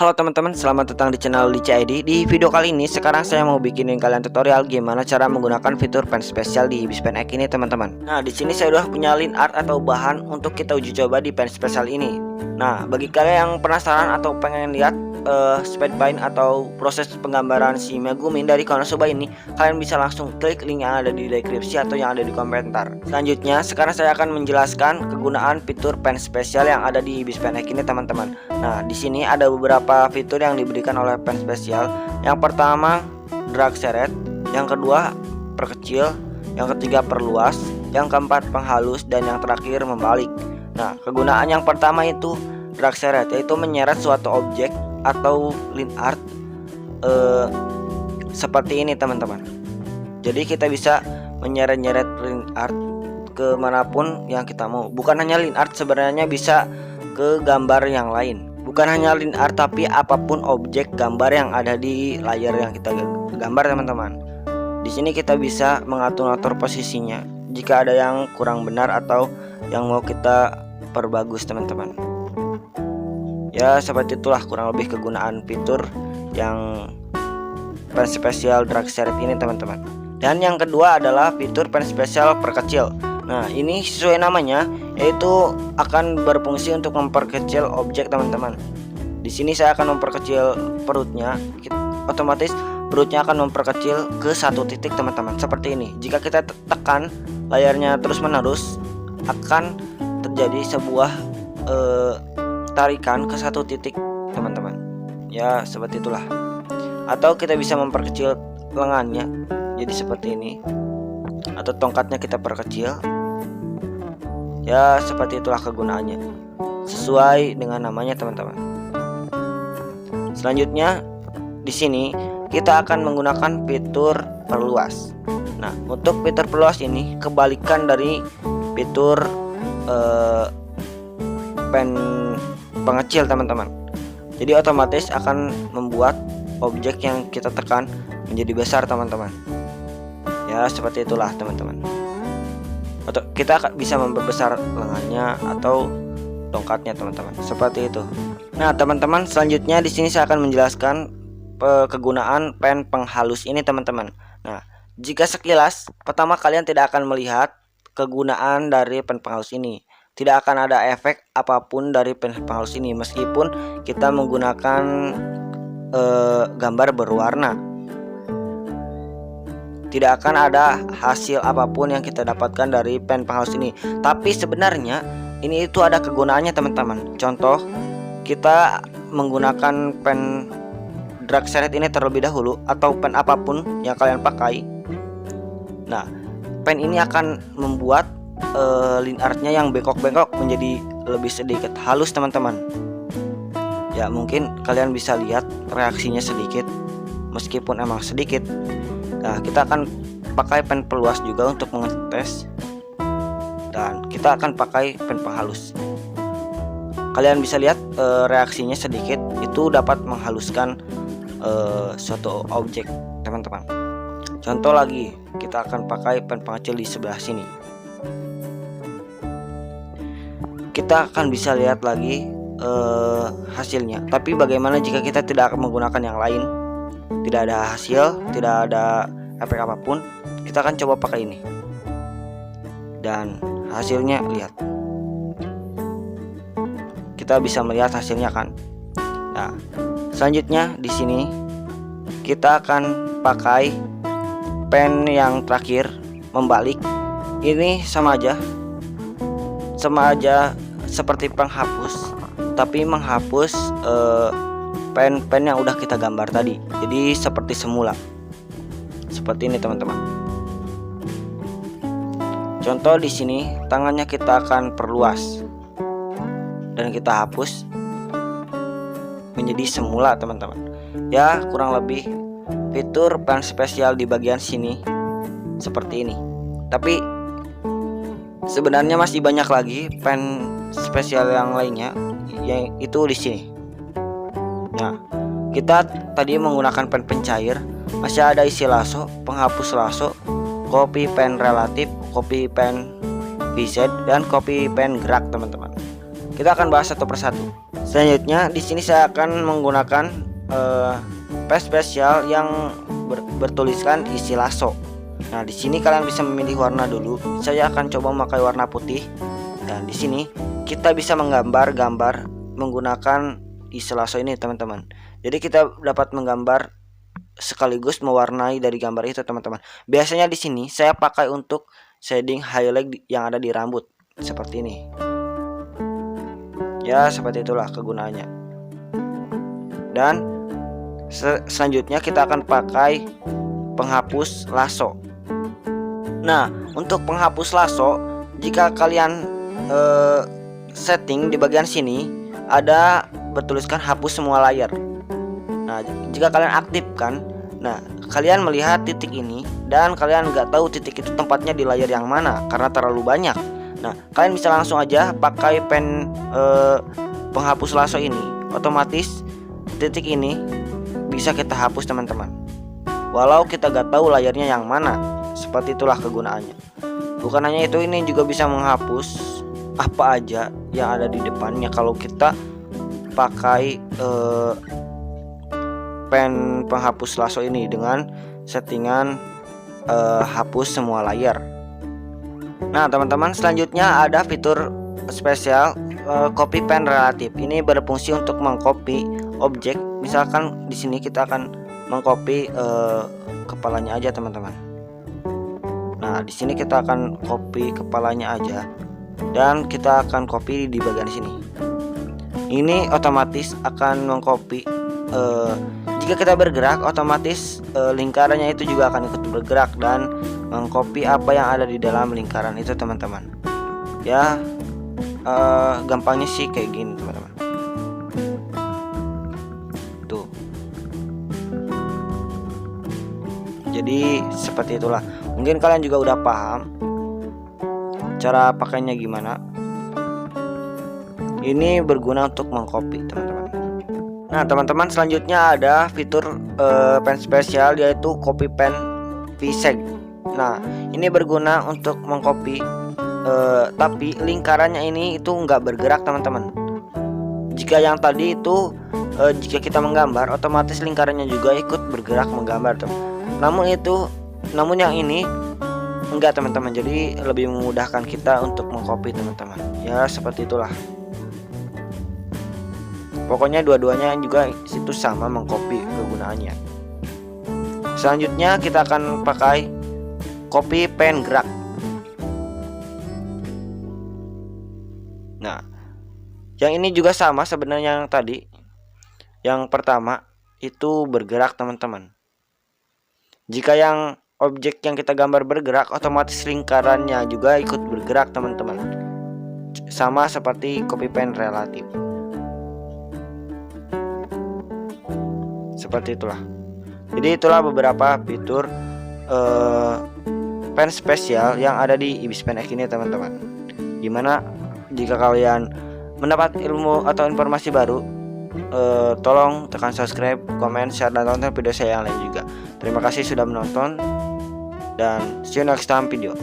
Halo teman-teman, selamat datang di channel Lica ID. Di video kali ini sekarang saya mau bikinin kalian tutorial gimana cara menggunakan fitur pen spesial di Ibis Pen X ini teman-teman. Nah, di sini saya udah punya line art atau bahan untuk kita uji coba di pen spesial ini. Nah, bagi kalian yang penasaran atau pengen lihat speed paint atau proses penggambaran si Megumin dari Konosuba ini, kalian bisa langsung klik link yang ada di deskripsi atau yang ada di komentar. Selanjutnya, sekarang saya akan menjelaskan kegunaan fitur pen spesial yang ada di Ibis Pen X ini teman-teman. Nah, di sini ada beberapa fitur yang diberikan oleh pen spesial. Yang pertama, drag seret, yang kedua, perkecil, yang ketiga, perluas, yang keempat, penghalus, dan yang terakhir, membalik. Nah, kegunaan yang pertama itu drag seret, yaitu menyeret suatu objek atau line art seperti ini teman-teman. Jadi kita bisa menyeret-nyeret line art kemanapun yang kita mau. Bukan hanya line art, sebenarnya bisa ke gambar yang lain. Bukan hanya line art, tapi apapun objek gambar yang ada di layar yang kita gambar teman-teman. Di sini kita bisa mengatur-atur posisinya jika ada yang kurang benar atau yang mau kita perbagus teman-teman. Ya, seperti itulah kurang lebih kegunaan fitur yang pen spesial drag seret ini teman-teman. Dan yang kedua adalah fitur pen spesial perkecil. Nah, ini sesuai namanya, yaitu akan berfungsi untuk memperkecil objek teman-teman. Di sini saya akan memperkecil perutnya, otomatis perutnya akan memperkecil ke satu titik teman-teman, seperti ini. Jika kita tekan layarnya terus-menerus, akan terjadi sebuah tarikan ke satu titik teman-teman. Ya, seperti itulah. Atau kita bisa memperkecil lengannya, jadi seperti ini. Atau tongkatnya kita perkecil. Ya, seperti itulah kegunaannya, sesuai dengan namanya teman-teman. Selanjutnya di sini kita akan menggunakan fitur perluas. Nah, untuk fitur perluas ini kebalikan dari fitur pen pengecil teman-teman. Jadi otomatis akan membuat objek yang kita tekan menjadi besar teman-teman. Ya, seperti itulah teman-teman. Atau kita bisa memperbesar lengannya atau tongkatnya teman-teman, seperti itu. Nah teman-teman, selanjutnya di sini saya akan menjelaskan kegunaan pen penghalus ini teman-teman. Nah, jika sekilas pertama kalian tidak akan melihat kegunaan dari pen penghalus ini. Tidak akan ada efek apapun dari pen penghalus ini meskipun kita menggunakan gambar berwarna. Tidak akan ada hasil apapun yang kita dapatkan dari pen penghalus ini. Tapi sebenarnya ini itu ada kegunaannya teman-teman. Contoh, kita menggunakan pen drag seret ini terlebih dahulu, atau pen apapun yang kalian pakai. Nah, pen ini akan membuat line artnya yang bengkok-bengkok menjadi lebih sedikit halus teman-teman. Ya, mungkin kalian bisa lihat reaksinya sedikit, meskipun emang sedikit. Nah, kita akan pakai pen peluas juga untuk mengetes, dan kita akan pakai pen penghalus. Kalian bisa lihat reaksinya sedikit, itu dapat menghaluskan suatu objek teman-teman. Contoh lagi, kita akan pakai pen pengecil di sebelah sini. Kita akan bisa lihat lagi hasilnya. Tapi bagaimana jika kita tidak akan menggunakan yang lain? Tidak ada hasil, tidak ada efek apapun. Kita akan coba pakai ini. Dan hasilnya lihat. Kita bisa melihat hasilnya kan. Nah, selanjutnya di sini kita akan pakai pen yang terakhir, membalik. Ini sama aja seperti penghapus, tapi menghapus pen yang udah kita gambar tadi. Jadi seperti semula, seperti ini teman-teman. Contoh di sini, tangannya kita akan perluas dan kita hapus menjadi semula teman-teman. Ya, kurang lebih fitur pen spesial di bagian sini seperti ini. Tapi sebenarnya masih banyak lagi pen spesial yang lainnya, yang itu di sini. Nah, kita tadi menggunakan pen pencair, masih ada isi lasso, penghapus lasso, copy pen relatif, copy pen VZ, dan copy pen gerak teman-teman. Kita akan bahas satu persatu. Selanjutnya di sini saya akan menggunakan pen spesial yang bertuliskan isi lasso. Nah, di sini kalian bisa memilih warna dulu. Saya akan coba memakai warna putih. Dan di sini kita bisa menggambar gambar menggunakan isi lasso ini, teman-teman. Jadi kita dapat menggambar sekaligus mewarnai dari gambar itu, teman-teman. Biasanya di sini saya pakai untuk shading highlight yang ada di rambut seperti ini. Ya, seperti itulah kegunaannya. Dan selanjutnya kita akan pakai penghapus lasso. Nah, untuk penghapus lasso, jika kalian setting di bagian sini ada bertuliskan hapus semua layar. Nah, jika kalian aktifkan, nah kalian melihat titik ini dan kalian nggak tahu titik itu tempatnya di layar yang mana karena terlalu banyak. Nah, kalian bisa langsung aja pakai pen penghapus lasso ini. Otomatis titik ini bisa kita hapus, teman-teman. Walau kita nggak tahu layarnya yang mana. Seperti itulah kegunaannya. Bukan hanya itu, ini juga bisa menghapus apa aja yang ada di depannya kalau kita pakai pen penghapus lasso ini dengan settingan hapus semua layar. Nah, teman-teman, selanjutnya ada fitur spesial copy pen relatif. Ini berfungsi untuk mengcopy objek. Misalkan di sini kita akan mengcopy kepalanya aja, teman-teman. Nah, di sini kita akan copy kepalanya aja dan kita akan copy di bagian sini. Ini otomatis akan mengcopy. Jika kita bergerak, otomatis lingkarannya itu juga akan ikut bergerak dan mengcopy apa yang ada di dalam lingkaran itu, teman-teman. Ya, gampangnya sih kayak gini, teman-teman. Tuh. Jadi seperti itulah. Mungkin kalian juga udah paham cara pakainya gimana. Ini berguna untuk mengcopy, teman-teman. Nah, teman-teman, selanjutnya ada fitur pen spesial yaitu copy pen V-Shade. Nah, ini berguna untuk mengcopy tapi lingkarannya ini itu nggak bergerak, teman-teman. Jika yang tadi itu jika kita menggambar, otomatis lingkarannya juga ikut bergerak menggambar, teman. Namun yang ini enggak, teman-teman. Jadi lebih memudahkan kita untuk mengcopy, teman-teman. Ya, seperti itulah. Pokoknya dua-duanya juga itu sama mengcopy kegunaannya. Selanjutnya kita akan pakai copy pen gerak. Nah, yang ini juga sama sebenarnya yang tadi. Yang pertama itu bergerak, teman-teman. Jika yang objek yang kita gambar bergerak, otomatis lingkarannya juga ikut bergerak, teman-teman. Sama seperti copy pen relatif. Seperti itulah. Jadi itulah beberapa fitur pen spesial yang ada di Ibis Pen X ini, teman-teman. Gimana jika kalian mendapat ilmu atau informasi baru, tolong tekan subscribe, komen, share, dan tonton video saya yang lain juga. Terima kasih sudah menonton dan see you next time video.